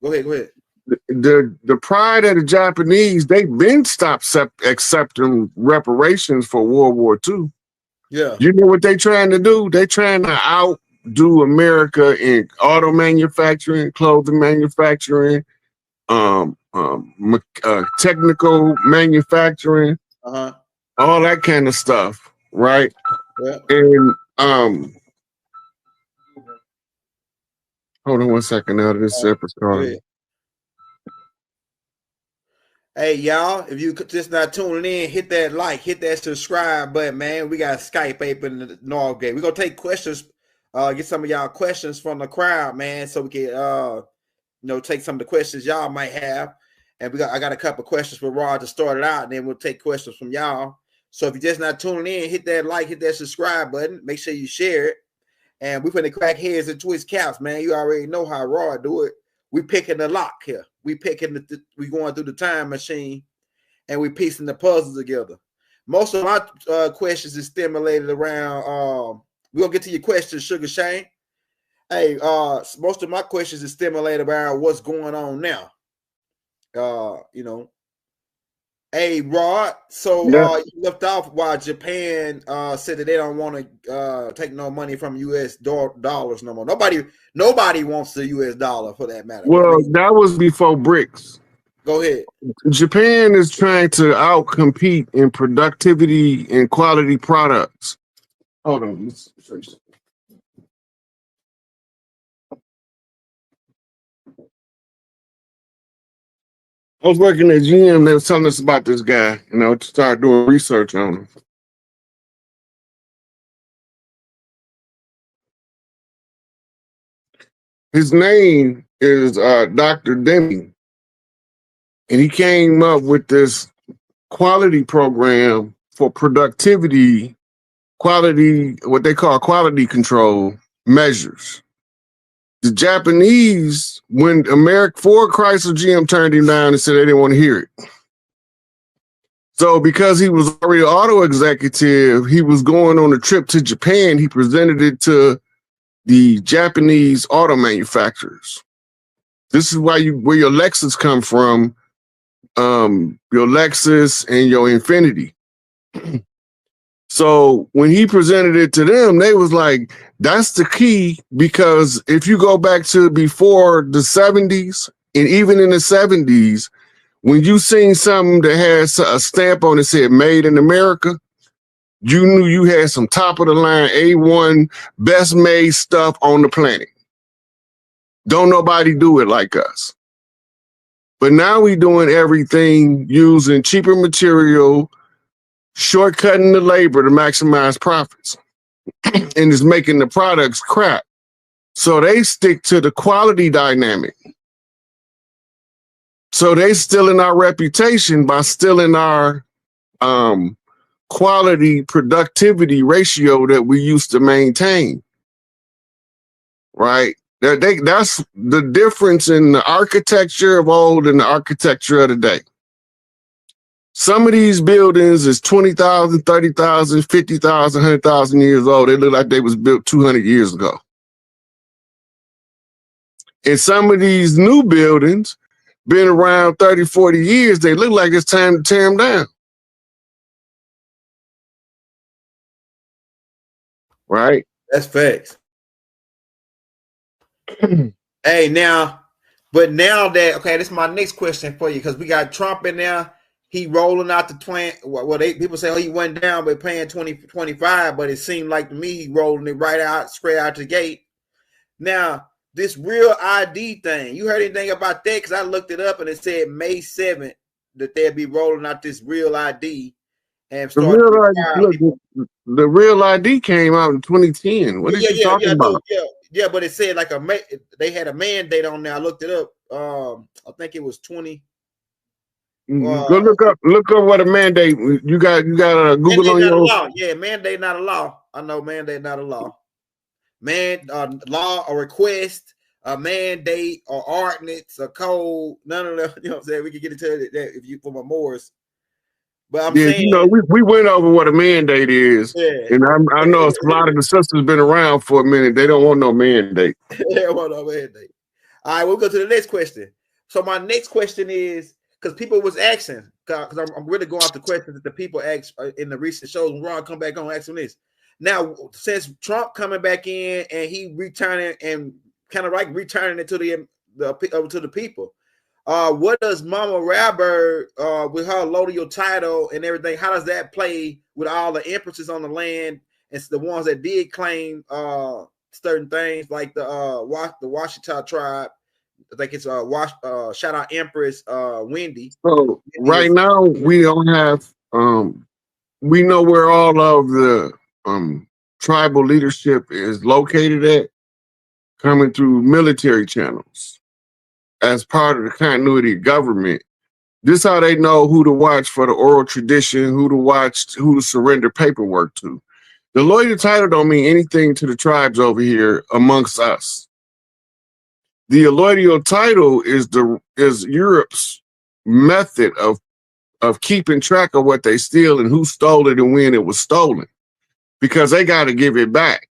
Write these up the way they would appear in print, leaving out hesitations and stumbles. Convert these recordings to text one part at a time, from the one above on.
Go ahead. Go ahead. The pride of the Japanese, they've been stopped accepting reparations for World War II. Yeah. You know what they trying to do? They trying to outdo America in auto manufacturing, clothing manufacturing, technical manufacturing, all that kind of stuff, right? Yeah. And hold on one second now. This separate card. Hey, y'all, if you just not tuning in, hit that like, hit that subscribe button, man. We got SikApe in the Northgate. We're going to take questions, get some of y'all questions from the crowd, man, so we can, take some of the questions y'all might have. And I got a couple questions for Rod to start it out, and then we'll take questions from y'all. So if you're just not tuning in, hit that like, hit that subscribe button. Make sure you share it. And we're finna crack heads and twist caps, man. You already know how Rod do it. We picking the lock here. We picking we going through the time machine, and we piecing the puzzle together. Most of my questions is stimulated around. We're gonna get to your questions, Sugar Shane. Hey, most of my questions is stimulated around what's going on now. Hey, Rod. So you left off while Japan said that they don't want to take no money from U.S. dollars no more. Nobody wants the U.S. dollar for that matter. Well, that was before BRICS. Go ahead. Japan is trying to outcompete in productivity and quality products. Hold on. Let's show you something. I was working at GM. They was telling us about this guy, to start doing research on him. His name is Dr. Deming, and he came up with this quality program for productivity, what they call quality control measures. The Japanese, when Ford, Chrysler, GM turned him down and said they didn't want to hear it. So because he was already an auto executive, he was going on a trip to Japan. He presented it to the Japanese auto manufacturers. This is where your Lexus come from, your Lexus and your Infiniti. So when he presented it to them, they was like, that's the key, because if you go back to before the 70s and even in the 70s, when you seen something that has a stamp on it said made in America, you knew you had some top of the line A1 best made stuff on the planet. Don't nobody do it like us. But now we doing everything using cheaper material, shortcutting the labor to maximize profits, and is making the products crap. So they stick to the quality dynamic. So they stealing our reputation by stealing our quality productivity ratio that we used to maintain. Right? That's the difference in the architecture of old and the architecture of today. Some of these buildings is 20,000, 30,000, 50,000, 100,000 years old. They look like they was built 200 years ago. And some of these new buildings been around 30, 40 years. They look like it's time to tear them down. Right? That's facts. Hey, now that, this is my next question for you, because we got Trump in there. He rolling out the plan. Well, people say, he went down by paying 2025, but it seemed like to me he rolling it right out, straight out the gate. Now, this real ID thing, you heard anything about that? Because I looked it up and it said May 7th that they'll be rolling out this real ID. And the real ID came out in 2010. What are you talking about? Yeah, but it said like they had a mandate on there. I looked it up. I think it was 20. Go look up what a mandate. You got Google on your law. Yeah, mandate not a law. I know mandate not a law. Law or request, a mandate or ordinance, a code. None of that. You know what I'm saying? We can get into that if you for my Morris. But I'm saying, we went over what a mandate is, and I know a lot of the sisters been around for a minute. They don't want no mandate. They don't want no mandate. All right, we'll go to the next question. So my next question is, because people was asking, because I'm really going off the questions that the people asked in the recent shows. We're gonna come back on asking this. Now, since Trump coming back in and he returning and kind of like returning it to the people, what does Mama Rabber with her Lodial title and everything? How does that play with all the empresses on the land and the ones that did claim certain things like the Washita tribe? I think it's shout out Empress Wendy. So Wendy right is, now we don't have we know where all of the tribal leadership is located at, coming through military channels as part of the continuity of government. This how they know who to watch for the oral tradition, who to surrender paperwork to. The loyal title don't mean anything to the tribes over here amongst us. The allodial title is Europe's method of keeping track of what they steal and who stole it and when it was stolen, because they got to give it back.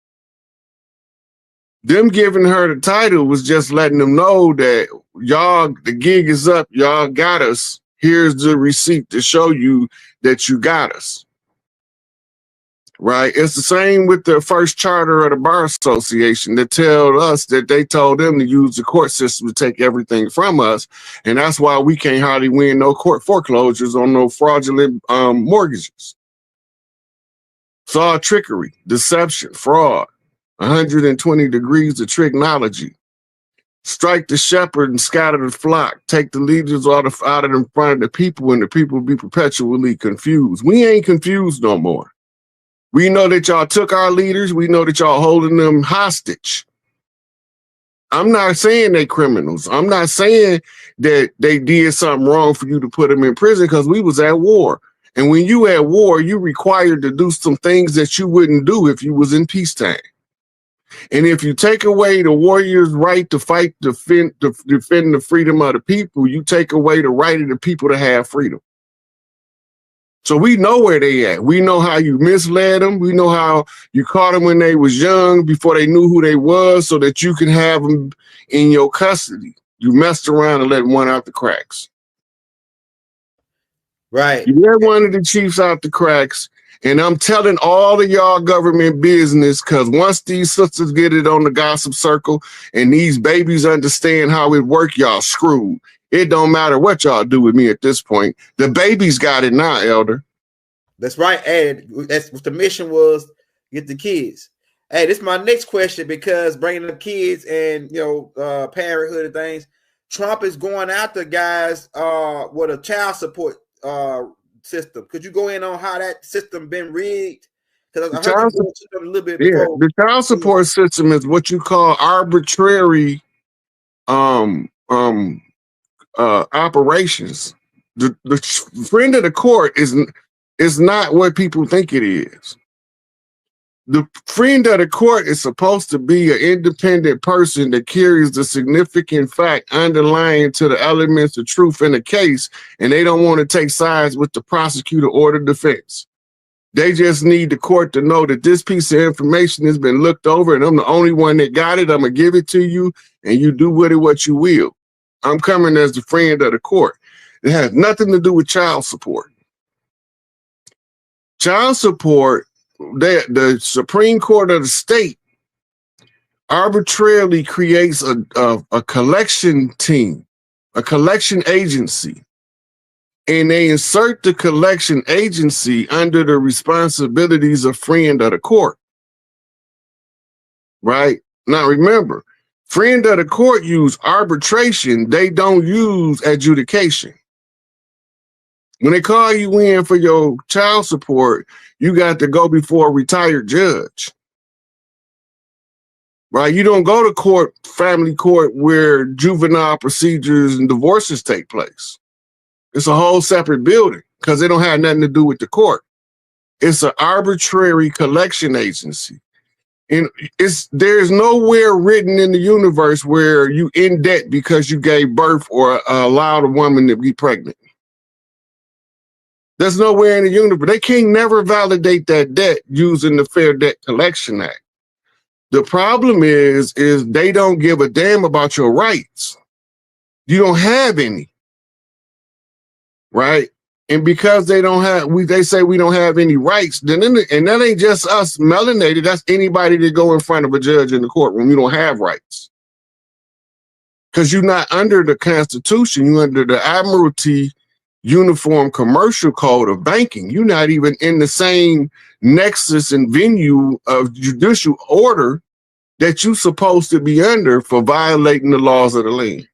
Them giving her the title was just letting them know that y'all, the gig is up, y'all got us. Here's the receipt to show you that you got us. Right? It's the same with the first charter of the Bar Association that tell us that they told them to use the court system to take everything from us. And that's why we can't hardly win no court foreclosures on no fraudulent mortgages. It's all trickery, deception, fraud, 120 degrees of tricknology. Strike the shepherd and scatter the flock. Take the leaders out of in front of the people, and the people be perpetually confused. We ain't confused no more. We know that y'all took our leaders. We know that y'all holding them hostage. I'm not saying they criminals. I'm not saying that they did something wrong for you to put them in prison, because we was at war. And when you at war, you required to do some things that you wouldn't do if you was in peacetime. And if you take away the warrior's right to fight, defend the freedom of the people, you take away the right of the people to have freedom. So we know where they at. We know how you misled them. We know how you caught them when they was young, before they knew who they was, so that you can have them in your custody. You messed around and let one out the cracks. right. You let one of the chiefs out the cracks, and I'm telling all of y'all government business, because once these sisters get it on the gossip circle and these babies understand how it work, y'all screwed. It don't matter what y'all do with me at this point. The babies got it now, Elder. That's right. Hey, that's what the mission was, get the kids. Hey, this is my next question, because bringing up kids and, parenthood and things, Trump is going after guys with a child support system. Could you go in on how that system been rigged? Because I heard you go a little bit before. The child support system is what you call arbitrary operations. The friend of the court is not what people think it is. The friend of the court is supposed to be an independent person that carries the significant fact underlying to the elements of truth in the case, and they don't want to take sides with the prosecutor or the defense. They just need the court to know that this piece of information has been looked over, and I'm the only one that got it. I'm going to give it to you, and you do with it what you will. I'm coming as the friend of the court. It has nothing to do with child support. Child support, the Supreme Court of the state arbitrarily creates a collection team, a collection agency, and they insert the collection agency under the responsibilities of friend of the court. Right? Now remember, friend of the court use arbitration, they don't use adjudication. When they call you in for your child support, you got to go before a retired judge. Right? You don't go to court, family court, where juvenile procedures and divorces take place. It's a whole separate building, because they don't have nothing to do with the court. It's an arbitrary collection agency. And there's nowhere written in the universe where you in debt because you gave birth or allowed a woman to be pregnant. There's nowhere in the universe. They can't never validate that debt using the Fair Debt Collection Act. The problem is they don't give a damn about your rights. You don't have any, right? And because they don't have, they say we don't have any rights. And that ain't just us melanated. That's anybody that go in front of a judge in the courtroom. You don't have rights because you're not under the Constitution. You're under the Admiralty Uniform Commercial Code of Banking. You're not even in the same nexus and venue of judicial order that you're supposed to be under for violating the laws of the land.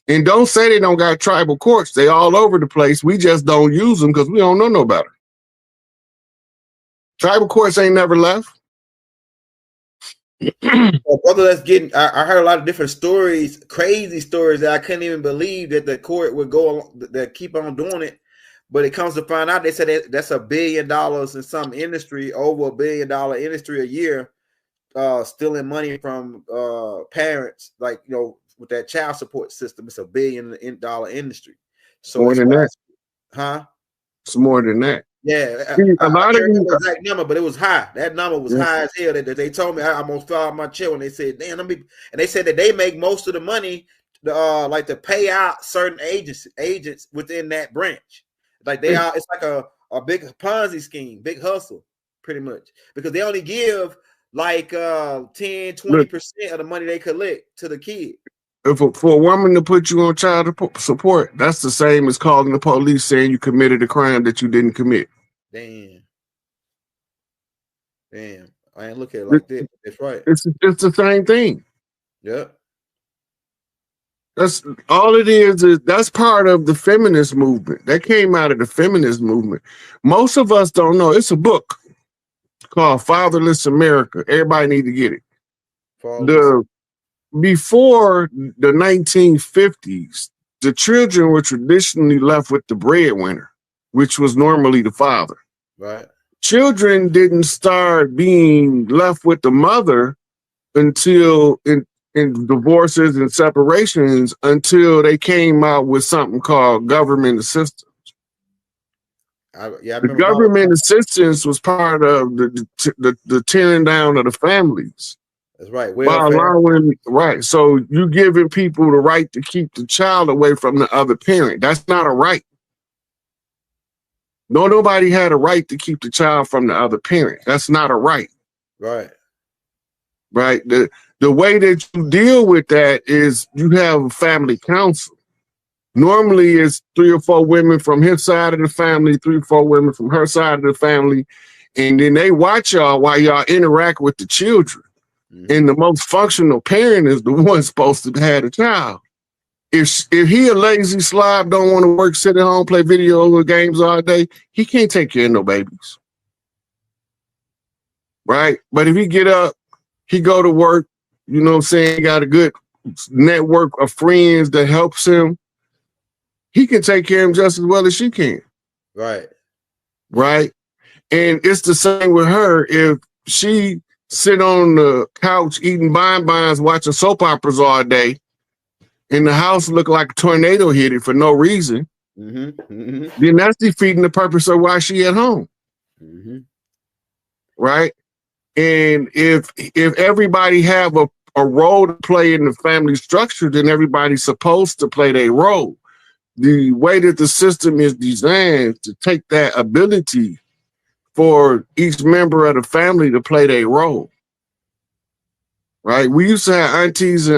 And don't say they don't got tribal courts. They all over the place. We just don't use them because we don't know no better. Tribal courts ain't never left. Well, brother, that's getting. I heard a lot of different stories, crazy stories that I couldn't even believe that the court would go that keep on doing it. But it comes to find out, they said that's $1 billion in some industry, over $1 billion industry a year, stealing money from parents, like, you know, with that child support system. It's $1 billion industry. So more than that, huh? It's more than that. Yeah, See, a lot of the exact number, but it was high. That number was high as hell. That they told me, I almost fell out my chair when they said, "Damn, and they said that they make most of the money, like to pay out certain agents within that branch. Like they are, it's like a big Ponzi scheme, big hustle, pretty much, because they only give like 10-20% of the money they collect to the kid. For a woman to put you on child support, that's the same as calling the police saying you committed a crime that you didn't commit. Damn. I ain't look at it like that. That's right. It's the same thing. Yeah. That's all it is that's part of the feminist movement. That came out of the feminist movement. Most of us don't know. It's a book called Fatherless America. Everybody need to get it. Before the 1950s, the children were traditionally left with the breadwinner, which was normally the father. Right. Children didn't start being left with the mother until in divorces and separations, until they came out with something called government assistance. The government assistance was part of the tearing down of the families. That's right. By allowing, right. So you giving people the right to keep the child away from the other parent. That's not a right. Nobody had a right to keep the child from the other parent. That's not a right. Right. Right. The way that you deal with that is you have a family council. Normally it's 3 or 4 women from his side of the family, 3 or 4 women from her side of the family. And then they watch y'all while y'all interact with the children. And the most functional parent is the one supposed to have a child. If he a lazy slob, don't want to work, sit at home, play video games all day, he can't take care of no babies. Right? But if he get up, he go to work, you know what I'm saying, he got a good network of friends that helps him, he can take care of him just as well as she can. Right. Right? And it's the same with her. If she sit on the couch eating bonbons, watching soap operas all day, and the house look like a tornado hit it for no reason, then that's defeating the purpose of why she at home. Right? And if everybody have a role to play in the family structure, then everybody's supposed to play their role. The way that the system is designed to take that ability for each member of the family to play their role. Right? We used to have aunties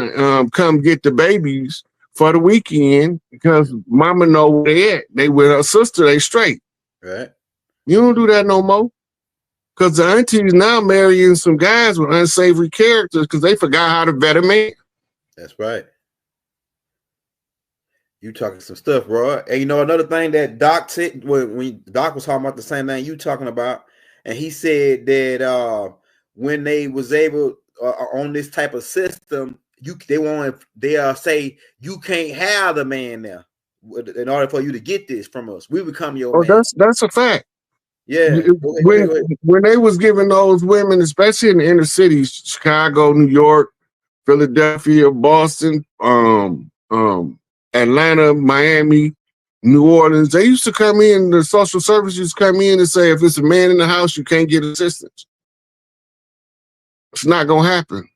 come get the babies for the weekend because mama know where they at. They with her sister, they straight. Right. You don't do that no more. Because the aunties now marrying some guys with unsavory characters because they forgot how to vet a man. That's right. You talking some stuff, bro. And you know, another thing that Doc said when Doc was talking about the same thing you talking about, and he said that when they was able on this type of system, they say you can't have the man now in order for you to get this from us. We become your man. That's a fact. Yeah. When they was giving those women, especially in the inner cities, Chicago, New York, Philadelphia, Boston, Atlanta, Miami, New Orleans, they used to come in, the social services come in and say, if it's a man in the house, you can't get assistance. It's not gonna happen.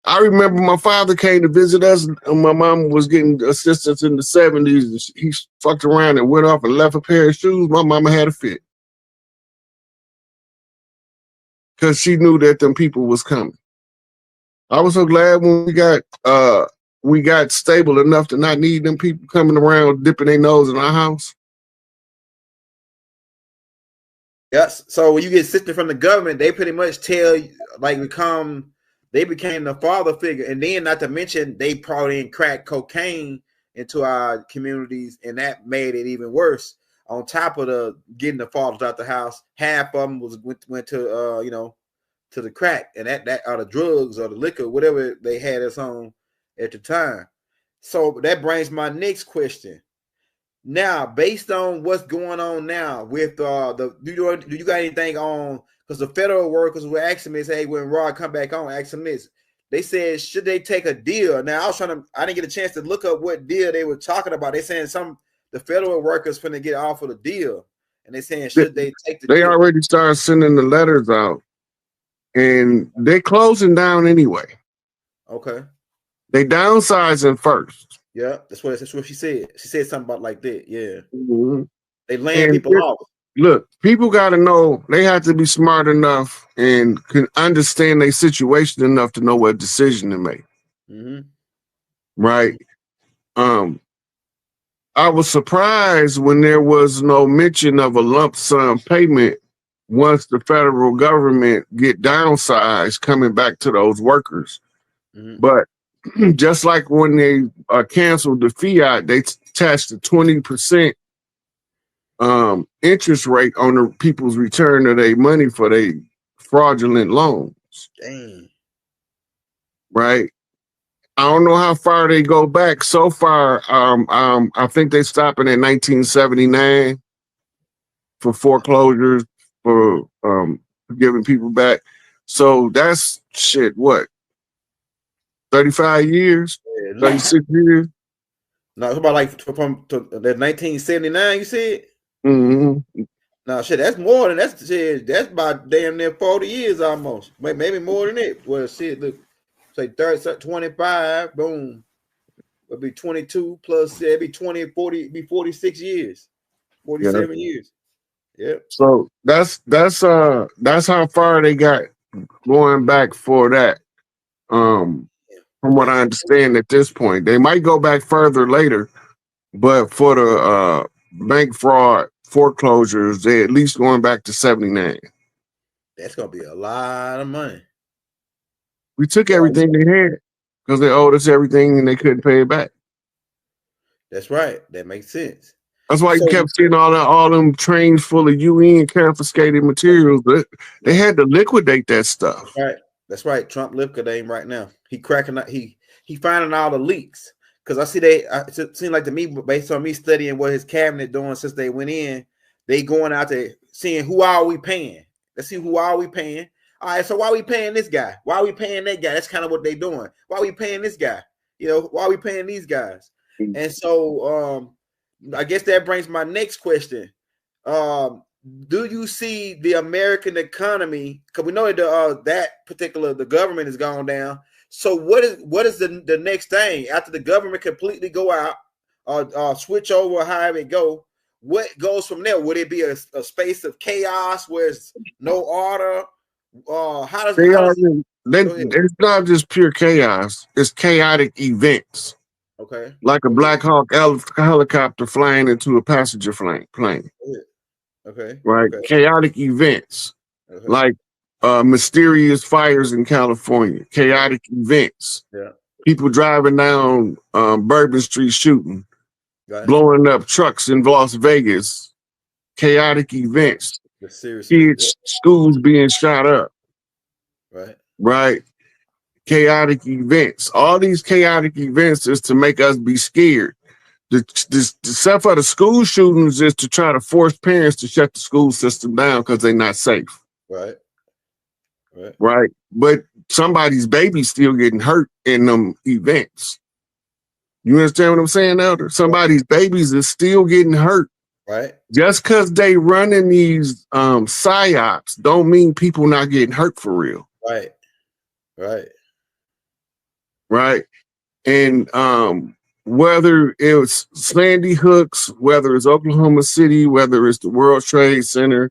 I remember my father came to visit us, and my mom was getting assistance in the 70s. He fucked around and went off and left a pair of shoes. My mama had a fit. Because she knew that them people was coming. I was so glad when we got stable enough to not need them people coming around dipping their nose in our house. Yes. So when you get assistance from the government, they pretty much tell you, like, they became the father figure. And then not to mention they brought in crack cocaine into our communities, and that made it even worse. On top of the getting the fathers out the house, half of them went to to the crack, and that or the drugs or the liquor, whatever they had us on at the time. So that brings my next question. Now, based on what's going on now with do you got anything on, because the federal workers were asking me, say, hey, when Rod come back on, ask him this. They said, should they take a deal? Now I didn't get a chance to look up what deal they were talking about. They saying the federal workers finna get off of the deal. And they saying, should they take the deal? They already started sending the letters out. And they're closing down anyway. Okay. They downsizing first. Yeah, that's what she said. She said something about like that. Yeah. Mm-hmm. They laying people off. Look, people got to know, they have to be smart enough and can understand their situation enough to know what decision to make. Mm-hmm. Right? I was surprised when there was no mention of a lump sum payment once the federal government get downsized coming back to those workers. Mm-hmm. But just like when they canceled the Fiat, they attached a 20% interest rate on the people's return of their money for their fraudulent loans. Dang. Right? I don't know how far they go back. So far, I think they stopping at 1979 for foreclosures, for giving people back. So that's shit, what? 35 years? 36 years? No, it's about like from 1979, you said? Mm-hmm. No, shit, that's more than that's about damn near 40 years almost. Maybe more than that. Well, shit, look, say 30, 25, boom. It'll be 22 plus, it'd be 20, 40, it'd be 46 years. 47 years. Yep. So that's how far they got going back for that. From what I understand at this point, they might go back further later, but for the bank fraud foreclosures, they at least going back to 79. That's gonna be a lot of money. We took everything they had because they owed us everything and they couldn't pay it back. That's right. That makes sense. That's why you kept seeing all them trains full of UN confiscated materials. But they had to liquidate that stuff. That's right. That's right. Trump liquidating right now. He cracking up. He finding all the leaks. Because I see it seems like to me, based on me studying what his cabinet doing since they went in, they going out there seeing who are we paying. Let's see who are we paying. All right, so why are we paying this guy? Why are we paying that guy? That's kind of what they doing. Why are we paying this guy? Why are we paying these guys? And so I guess that brings my next question. Do you see the American economy? Because we know that the government has gone down. So what is the next thing after the government completely go out or switch over, however it go? What goes from there? Would it be a space of chaos where it's no order? It's not just pure chaos. It's chaotic events. Okay. Like a Black Hawk helicopter flying into a passenger plane. Okay. Right. Okay. Chaotic events. Okay. Like mysterious fires in California. Chaotic events. Yeah. People driving down Bourbon Street shooting. Right. Blowing up trucks in Las Vegas. Chaotic events. Kids, schools being shot up. Right. Right. Chaotic events. All these chaotic events is to make us be scared. The stuff of the school shootings is to try to force parents to shut the school system down because they're not safe. Right. Right. But somebody's baby's still getting hurt in them events. You understand what I'm saying, Elder? Somebody's babies is still getting hurt. Right. Just because they running these psyops don't mean people not getting hurt for real. Right. Right. Right. And whether it's Sandy Hooks, whether it's Oklahoma City, whether it's the World Trade Center,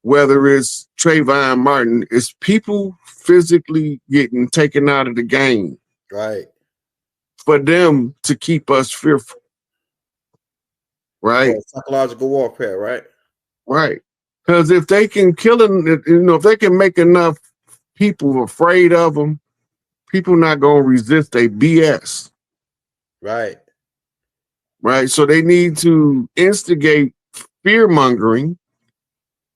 whether it's Trayvon Martin, it's people physically getting taken out of the game. Right. For them to keep us fearful. Right. Psychological warfare, right? Right. Because if they can kill them, if they can make enough people afraid of them, people not gonna resist their BS. Right. Right. So they need to instigate fear mongering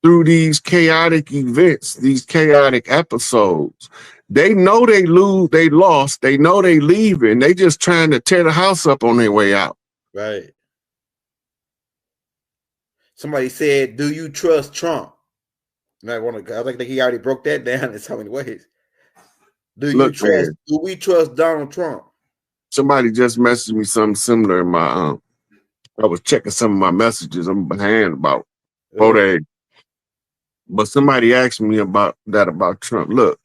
through these chaotic events, these chaotic episodes. They know they lost, they know they leaving. They just trying to tear the house up on their way out. Right. Somebody said, "Do you trust Trump?" I think he already broke that down in so many ways. Do we trust Donald Trump? Somebody just messaged me something similar in my I was checking some of my messages. I'm behind about 4 days. But somebody asked me about Trump. Look,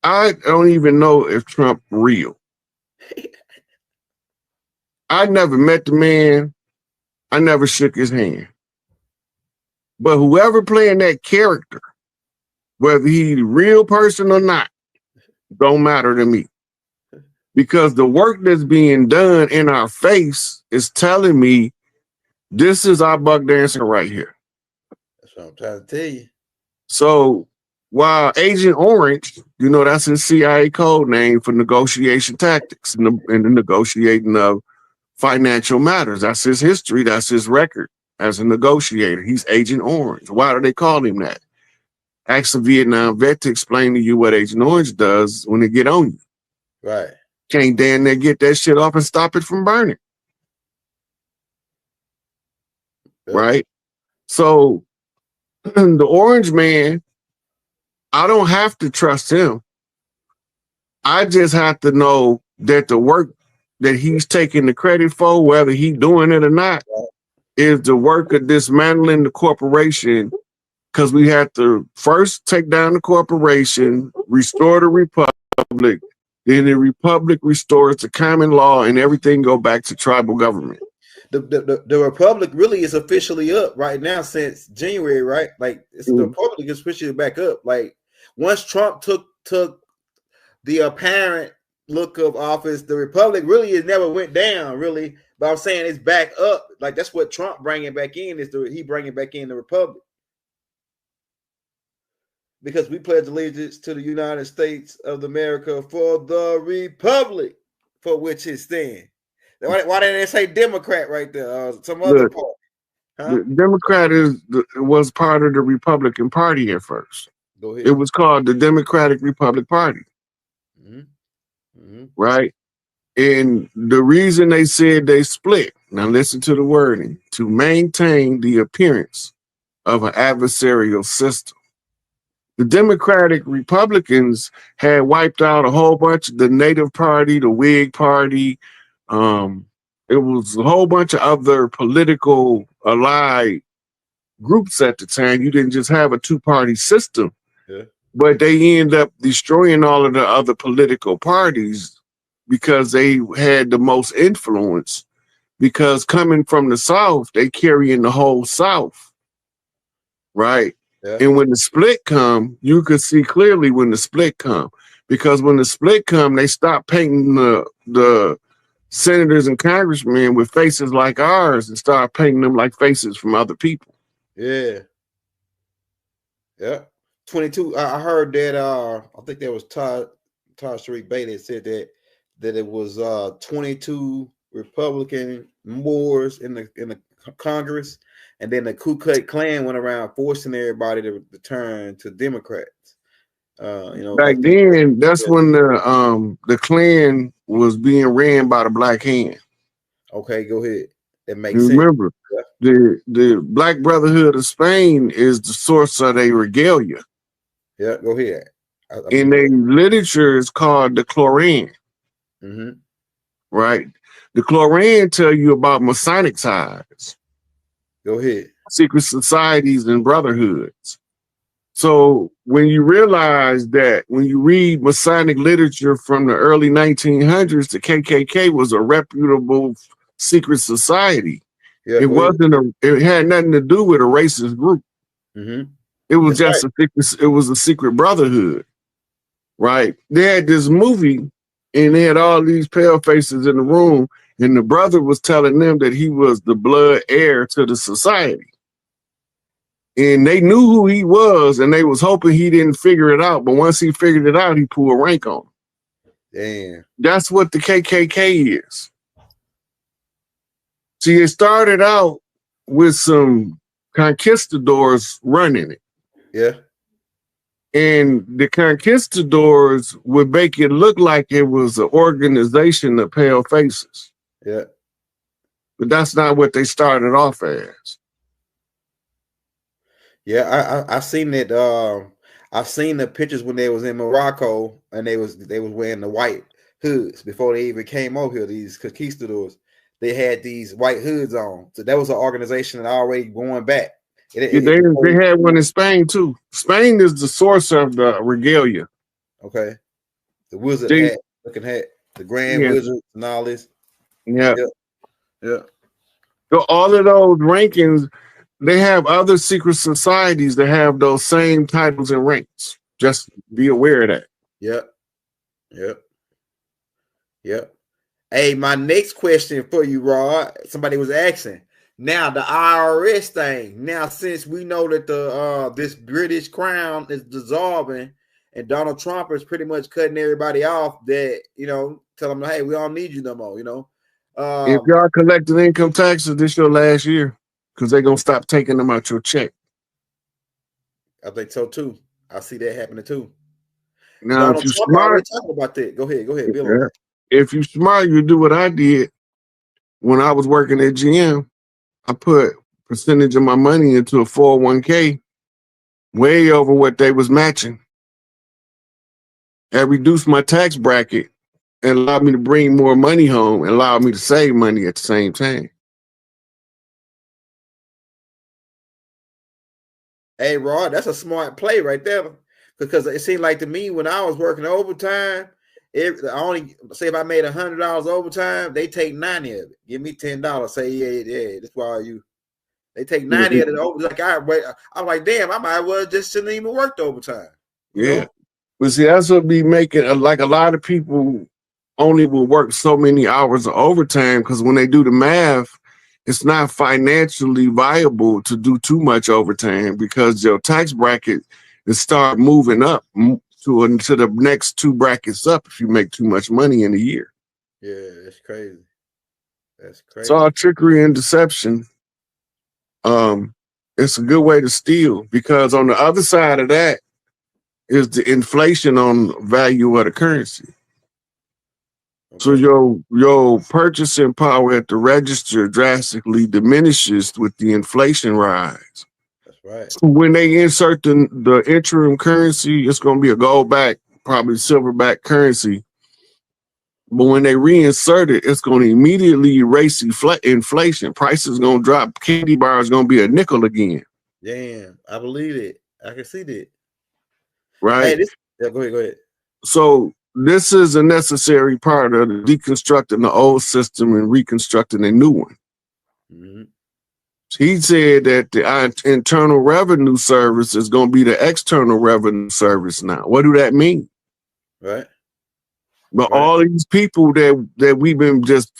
I don't even know if Trump real. I never met the man. I never shook his hand. But whoever playing that character, whether he's a real person or not, don't matter to me. Because the work that's being done in our face is telling me this is our buck dancing right here. That's what I'm trying to tell you. So while Agent Orange, that's his CIA code name for negotiation tactics and the negotiating of financial matters. That's his history. That's his record as a negotiator. He's Agent Orange. Why do they call him that? Ask a Vietnam vet to explain to you what Agent Orange does when they get on you. Right. Can't damn near get that shit off and stop it from burning. Yeah. Right? So the Orange Man, I don't have to trust him. I just have to know that the work that he's taking the credit for, whether he's doing it or not, is the work of dismantling the corporation, because we have to first take down the corporation, restore the republic, then the republic restores the common law, and everything go back to tribal government. The republic really is officially up right now since January, right? Like the republic is officially back up. Like once Trump took the apparent look of office, the republic really has never went down, really. But I'm saying it's back up. Like that's what Trump bringing back in he bringing back in the republic. Because we pledge allegiance to the United States of America for the republic for which it stands. Why didn't they say Democrat right there? Some other part. Huh? The Democrat was part of the Republican Party at first. Go ahead. It was called the Democratic Republic Party. Right? And the reason they said they split, now listen to the wording, to maintain the appearance of an adversarial system. The Democratic Republicans had wiped out a whole bunch of the Native Party, the Whig Party. It was a whole bunch of other political allied groups at the time. You didn't just have a two-party system, but they end up destroying all of the other political parties because they had the most influence. Because coming from the South, they carry in the whole South, right? Yeah. And when the split come, you could see clearly when the split come. Because when the split come, they stop painting the senators and congressmen with faces like ours and start painting them like faces from other people. Yeah. Yeah. 22. I heard that I think that was Todd Sharik Bay that said that it was 22 Republican Moors in the Congress, and then the Ku Klux Klan went around forcing everybody to turn to Democrats. Back then, that's when the Klan was being ran by the Black Hand. Okay, go ahead. That makes sense. Remember, the Black Brotherhood of Spain is the source of their regalia. Yeah, go ahead. In their literature is called the Koran. Right? The Koran tell you about Masonic ties. Go ahead. Secret societies and brotherhoods. So when you realize that when you read Masonic literature from the early 1900s, the KKK was a reputable secret society. Yeah, It had nothing to do with a racist group. It was That's just it was a secret brotherhood, right? They had this movie and they had all these pale faces in the room, and the brother was telling them that he was the blood heir to the society. And they knew who he was, and they was hoping he didn't figure it out. But once he figured it out, he pulled rank on him. Damn. That's what the KKK is. See, it started out with some conquistadors running it. Yeah. And the conquistadors would make it look like it was an organization of pale faces. Yeah. But that's not what they started off as. Yeah, I seen it. I've seen the pictures when they was in Morocco and they was wearing the white hoods before they even came over here. These conquistadors, they had these white hoods on. So that was an organization that already going back. They had one in Spain too. Spain is the source of the regalia. Okay, the wizard hat, looking hat, the grand wizard and all this. Yeah. Yeah. So all of those rankings, they have other secret societies that have those same titles and ranks. Just be aware of that. Yep. Yep. Yep. Hey, my next question for you, Rod. Somebody was asking. Now the IRS thing. Now, since we know that the this British crown is dissolving and Donald Trump is pretty much cutting everybody off, that tell them, hey, we don't need you no more. If y'all collecting income taxes, this your last year because they're gonna stop taking them out your check. I think so too. I see that happening too. Now, Donald Trump already talking about that. Go ahead, Bill. If you smart, you do what I did when I was working at GM. I put percentage of my money into a 401k way over what they was matching. That reduced my tax bracket and allowed me to bring more money home and allowed me to save money at the same time. Hey, Rod, that's a smart play right there. Because it seemed like to me when I was working overtime, I only say if I made $100 overtime, they take 90 of it. Give me $10. Say, yeah, that's why they take 90 of it over. Like I'm like, damn, I might well just shouldn't even worked overtime. Yeah. But see, that's what be making like a lot of people only will work so many hours of overtime because when they do the math, it's not financially viable to do too much overtime because your tax bracket is start moving up to the next two brackets up if you make too much money in a year. Yeah, that's crazy. That's crazy. It's all trickery and deception. It's a good way to steal because on the other side of that is the inflation on value of the currency. Okay. So your purchasing power at the register drastically diminishes with the inflation rise. That's right. So when they insert the interim currency, it's going to be a gold-back, probably silver-back currency. But when they reinsert it, it's going to immediately erase inflation. Prices going to drop. Candy bar is going to be a nickel again. Damn, I believe it. I can see that. Right. Hey, go ahead. So this is a necessary part of deconstructing the old system and reconstructing a new one. Mm-hmm. He said that the Internal Revenue Service is going to be the External Revenue Service now. What do that mean? Right. But all these people that we've been just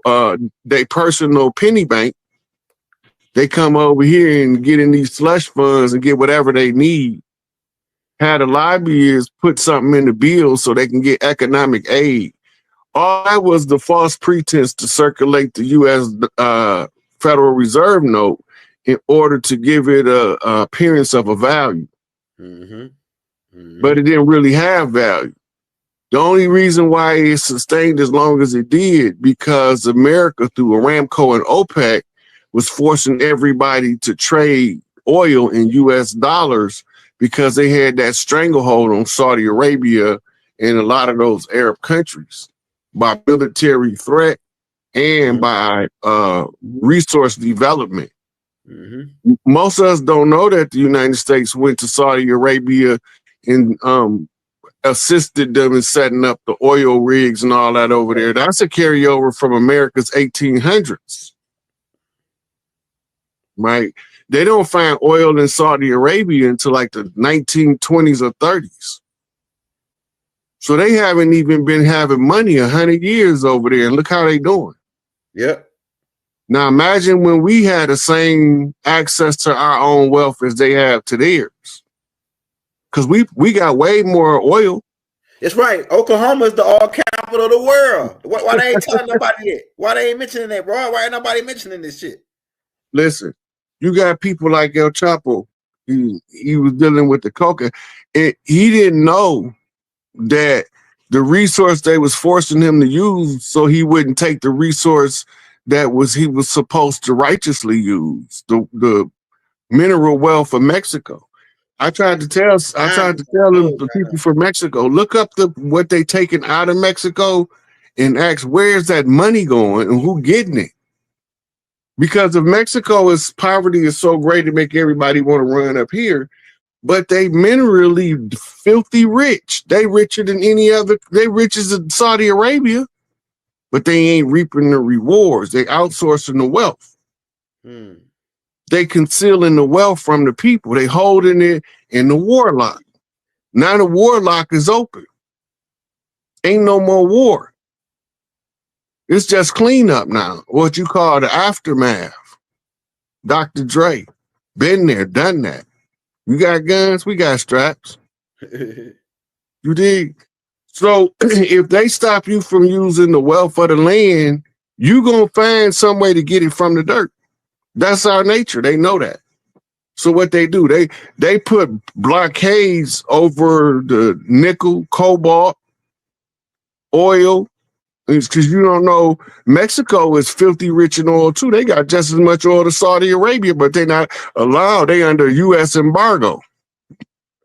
they personal penny bank, they come over here and get in these slush funds and get whatever they need. Had the lobbyists put something in the bill so they can get economic aid. All that was the false pretense to circulate the U.S. Federal Reserve note in order to give it a appearance of a value. Mm-hmm. Mm-hmm. But it didn't really have value. The only reason why it sustained as long as it did, because America through Aramco and OPEC was forcing everybody to trade oil in U.S. dollars because they had that stranglehold on Saudi Arabia and a lot of those Arab countries by military threat and by resource development. Most of us don't know that the United States went to Saudi Arabia and assisted them in setting up the oil rigs and all that over there. That's a carryover from America's 1800s, right? They don't find oil in Saudi Arabia until like the 1920s or 30s. So they haven't even been having money 100 years over there. And look how they doing. Yep. Now imagine when we had the same access to our own wealth as they have to theirs. Because we got way more oil. That's right. Oklahoma is the oil capital of the world. Why they ain't telling nobody yet? Why they ain't mentioning that, bro? Why ain't nobody mentioning this shit? Listen, you got people like El Chapo. He was dealing with the coca. And he didn't know that the resource they was forcing him to use, so he wouldn't take the resource that he was supposed to righteously use, the mineral wealth of Mexico. I tried to tell them, the people from Mexico, look up what they taking out of Mexico and ask where's that money going and who getting it. Because if Mexico's poverty is so great to make everybody want to run up here, but they minerally filthy rich. They richer than any other. They richer than Saudi Arabia, but they ain't reaping the rewards. They outsourcing the wealth. They concealing the wealth from the people. They holding it in the warlock. Now the warlock is open. Ain't no more war. It's just cleanup now. What you call the aftermath. Dr. Dre, been there, done that. You got guns, we got straps. You dig? So if they stop you from using the wealth of the land, you gonna find some way to get it from the dirt. That's our nature. They know that. So what they do, they put blockades over the nickel, cobalt, oil. Because you don't know, Mexico is filthy rich in oil too. They got just as much oil as Saudi Arabia, but they're not allowed. They under U.S. embargo.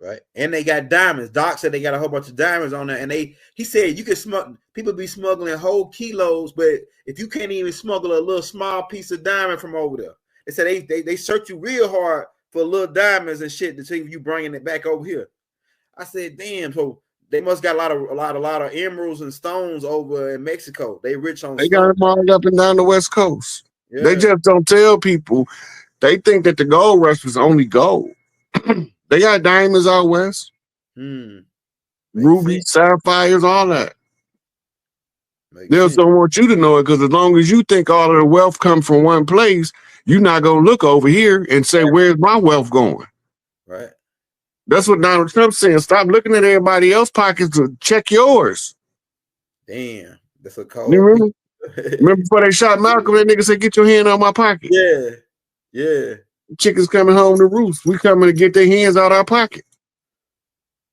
Right. And they got diamonds. Doc said they got a whole bunch of diamonds on there. And he said you can smuggle, people be smuggling whole kilos, but if you can't even smuggle a little small piece of diamond from over there, they said they search you real hard for little diamonds and shit to see if you bringing it back over here. I said, damn, so they must got a lot of emeralds and stones over in Mexico. They rich on. They got them all up and down the West Coast. Yeah. They just don't tell people. They think that the gold rush was only gold. They got diamonds out west, rubies, sapphires, all that. They just don't want you to know it because as long as you think all of the wealth come from one place, you're not gonna look over here and say, "Where's my wealth going?" Right. That's what Donald Trump's saying. Stop looking at everybody else's pockets to check yours. Damn, that's a cold. You remember? Remember before they shot Malcolm, that nigga said, "Get your hand out my pocket." Yeah, yeah. Chickens coming home to roost. We coming to get their hands out our pocket,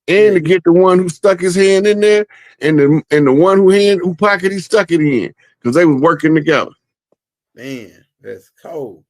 and to get the one who stuck his hand in there, and the one who pocket he stuck it in, because they was working together. Man, that's cold.